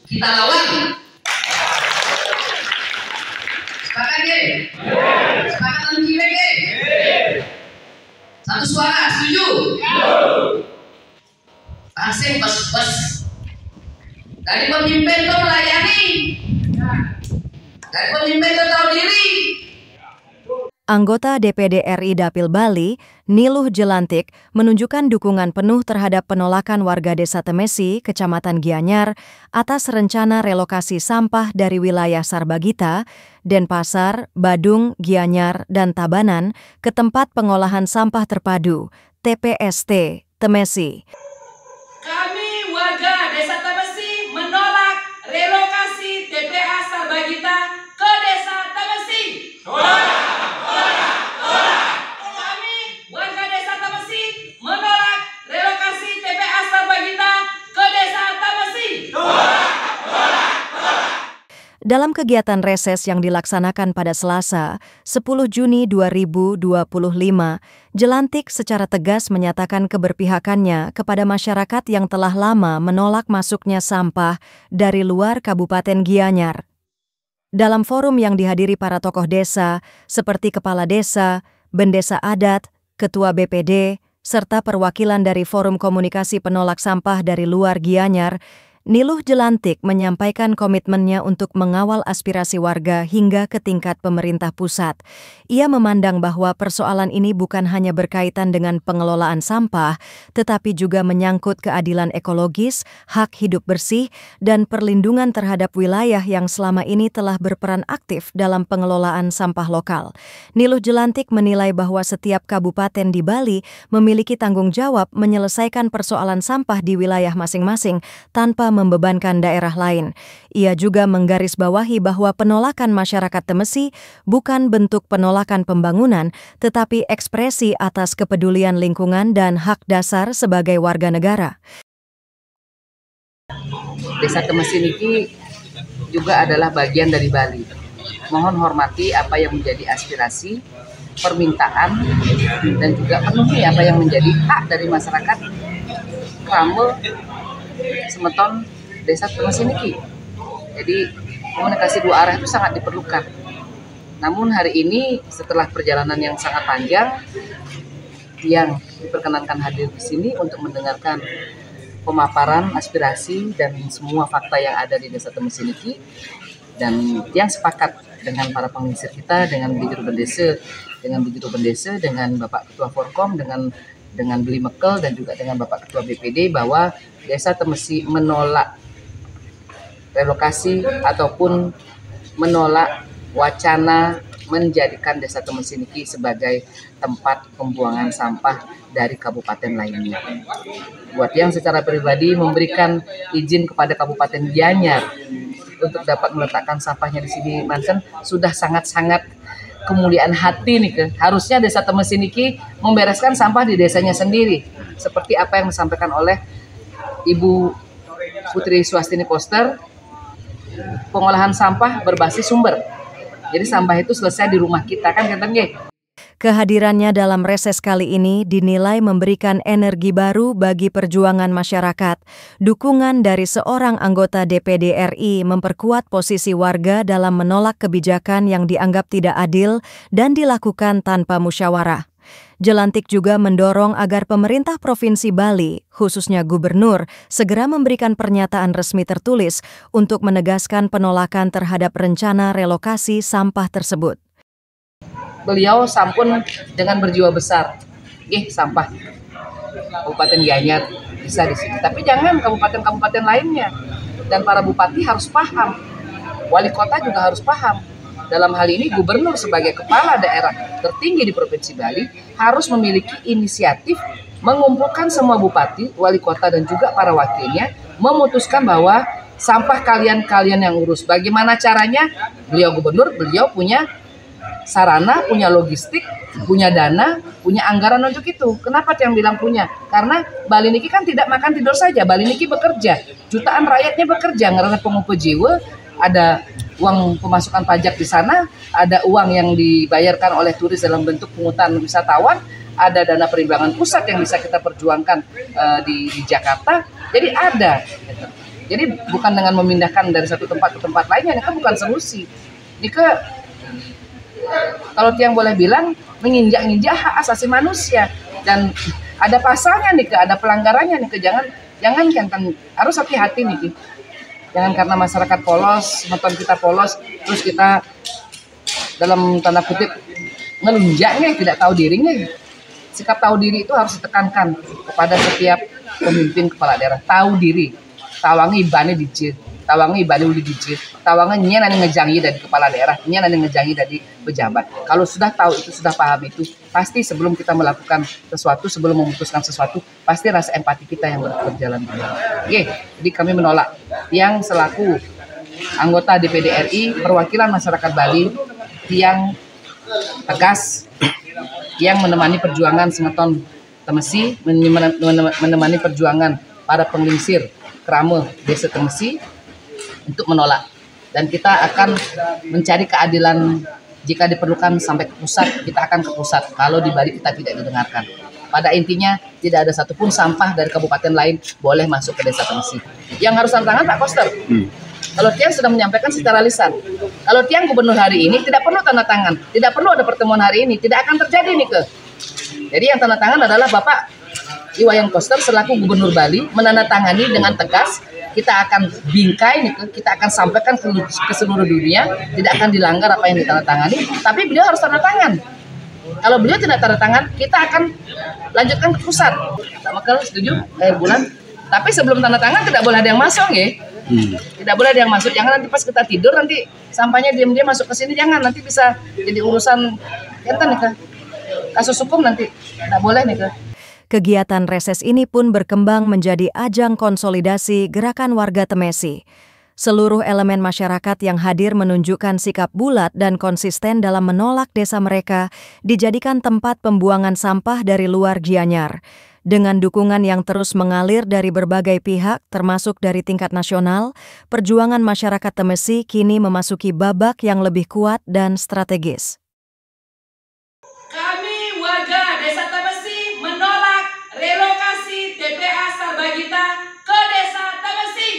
Kita lawan. Sepakat ge? Sepakat anu kira ge? Satu suara, setuju? Asing bes-bes. Dari pemimpin itu melayani. Dari pemimpin itu tahu diri. Anggota DPD RI Dapil Bali, Niluh Jelantik, menunjukkan dukungan penuh terhadap penolakan warga Desa Temesi, Kecamatan Gianyar, atas rencana relokasi sampah dari wilayah Sarbagita, Denpasar, Badung, Gianyar, dan Tabanan ke tempat pengolahan sampah terpadu, TPST, Temesi. Kami warga Desa Temesi menolak relokasi TPA Sarbagita ke Desa Temesi. Dalam kegiatan reses yang dilaksanakan pada Selasa, 10 Juni 2025, Jelantik secara tegas menyatakan keberpihakannya kepada masyarakat yang telah lama menolak masuknya sampah dari luar Kabupaten Gianyar. Dalam forum yang dihadiri para tokoh desa, seperti Kepala Desa, Bendesa Adat, Ketua BPD, serta perwakilan dari Forum Komunikasi Penolak Sampah dari Luar Gianyar, Niluh Jelantik menyampaikan komitmennya untuk mengawal aspirasi warga hingga ke tingkat pemerintah pusat. Ia memandang bahwa persoalan ini bukan hanya berkaitan dengan pengelolaan sampah, tetapi juga menyangkut keadilan ekologis, hak hidup bersih, dan perlindungan terhadap wilayah yang selama ini telah berperan aktif dalam pengelolaan sampah lokal. Niluh Jelantik menilai bahwa setiap kabupaten di Bali memiliki tanggung jawab menyelesaikan persoalan sampah di wilayah masing-masing tanpa membebankan daerah lain. Ia juga menggarisbawahi bahwa penolakan masyarakat Temesi bukan bentuk penolakan pembangunan, tetapi ekspresi atas kepedulian lingkungan dan hak dasar sebagai warga negara. Desa Temesi ini juga adalah bagian dari Bali. Mohon hormati apa yang menjadi aspirasi, permintaan, dan juga penuhi apa yang menjadi hak dari masyarakat Krame Semeton Desa Temesi niki. Jadi komunikasi dua arah itu sangat diperlukan. Namun hari ini setelah perjalanan yang sangat panjang, yang diperkenankan hadir di sini untuk mendengarkan pemaparan aspirasi dan semua fakta yang ada di Desa Temesi niki, dan yang sepakat dengan para pengisir kita, dengan Bijuru Bendesa, dengan Bapak Ketua Forkom, dengan Beli Mekel, dan juga dengan Bapak Ketua BPD, bahwa Desa Temesi menolak relokasi ataupun menolak wacana menjadikan Desa Temesi niki sebagai tempat pembuangan sampah dari kabupaten lainnya. Buat yang secara pribadi memberikan izin kepada Kabupaten Gianyar untuk dapat meletakkan sampahnya di sini, Mansen, sudah sangat-sangat kemuliaan hati nih. Harusnya Desa Temesi niki membereskan sampah di desanya sendiri, seperti apa yang disampaikan oleh Ibu Putri Swastini Koster, pengolahan sampah berbasis sumber. Jadi sampah itu selesai di rumah kita, kan katanya. Kehadirannya dalam reses kali ini dinilai memberikan energi baru bagi perjuangan masyarakat. Dukungan dari seorang anggota DPD RI memperkuat posisi warga dalam menolak kebijakan yang dianggap tidak adil dan dilakukan tanpa musyawarah. Jelantik juga mendorong agar pemerintah Provinsi Bali, khususnya Gubernur, segera memberikan pernyataan resmi tertulis untuk menegaskan penolakan terhadap rencana relokasi sampah tersebut. Beliau sampun dengan berjiwa besar, sampah Kabupaten Gianyar bisa di sini. Tapi jangan kabupaten-kabupaten lainnya. Dan para bupati harus paham, wali kota juga harus paham. Dalam hal ini gubernur sebagai kepala daerah tertinggi di Provinsi Bali harus memiliki inisiatif mengumpulkan semua bupati, wali kota, dan juga para wakilnya, memutuskan bahwa sampah kalian yang urus. Bagaimana caranya? Beliau gubernur, beliau punya sarana, punya logistik, punya dana, punya anggaran untuk itu. Kenapa yang bilang punya? Karena Bali niki kan tidak makan tidur saja. Bali niki bekerja, jutaan rakyatnya bekerja, ngerana pengumpul jiwa, ada uang pemasukan pajak di sana, ada uang yang dibayarkan oleh turis dalam bentuk pungutan wisatawan, ada dana perimbangan pusat yang bisa kita perjuangkan di Jakarta. Jadi ada. Gitu. Jadi bukan dengan memindahkan dari satu tempat ke tempat lainnya, ini kan bukan solusi. Ini kalau tiang boleh bilang menginjak-injak hak asasi manusia, dan ada pasalnya nih, ada pelanggarannya nih, jangan harus hati-hati nih. Jangan karena masyarakat polos, nonton kita polos, terus kita dalam tanda kutip ngelunjaknya, tidak tahu dirinya. Sikap tahu diri itu harus ditekankan kepada setiap pemimpin kepala daerah. Tahu diri, tawangi ibane dicir, tawangi ibane uli dicir, tawangi nyen ane ngejangi dari kepala daerah, nyen ane ngejangi dari pejabat. Kalau sudah tahu itu, sudah paham itu, pasti sebelum kita melakukan sesuatu, sebelum memutuskan sesuatu, pasti rasa empati kita yang berjalan benar. Oke, jadi kami menolak yang selaku anggota DPD RI perwakilan masyarakat Bali yang tegas, yang menemani perjuangan Singeton Temesi, menemani perjuangan para penglingsir Krame Desa Temesi untuk menolak. Dan kita akan mencari keadilan jika diperlukan sampai ke pusat, kita akan ke pusat. Kalau di Bali kita tidak didengarkan. Pada intinya tidak ada satupun sampah dari kabupaten lain boleh masuk ke Desa Temesi. Yang harus tanda tangan Pak Koster. Kalau Tiang sudah menyampaikan secara lisan, kalau Tiang gubernur hari ini tidak perlu tanda tangan, tidak perlu ada pertemuan hari ini, tidak akan terjadi nih ke. Jadi yang tanda tangan adalah Bapak Iwayan Koster selaku gubernur Bali menandatangani dengan tegas. Kita akan bingkai nih, kita akan sampaikan ke seluruh dunia, tidak akan dilanggar apa yang ditandatangani, tapi beliau harus tanda tangan. Kalau beliau tidak tanda tangan, kita akan lanjutkan ke pusat. Maka setuju akhir bulan. Tapi sebelum tanda tangan tidak boleh ada yang masuk ya. Tidak boleh ada yang masuk. Jangan nanti pas kita tidur nanti sampahnya diam-diam masuk ke sini. Jangan, nanti bisa jadi urusan kasus hukum nanti. Tidak boleh nih. Kegiatan reses ini pun berkembang menjadi ajang konsolidasi gerakan warga Temesi. Seluruh elemen masyarakat yang hadir menunjukkan sikap bulat dan konsisten dalam menolak desa mereka dijadikan tempat pembuangan sampah dari luar Gianyar. Dengan dukungan yang terus mengalir dari berbagai pihak, termasuk dari tingkat nasional, perjuangan masyarakat Temesi kini memasuki babak yang lebih kuat dan strategis. Kami warga Desa Temesi menolak relokasi TPA Sarbagita ke Desa Temesi.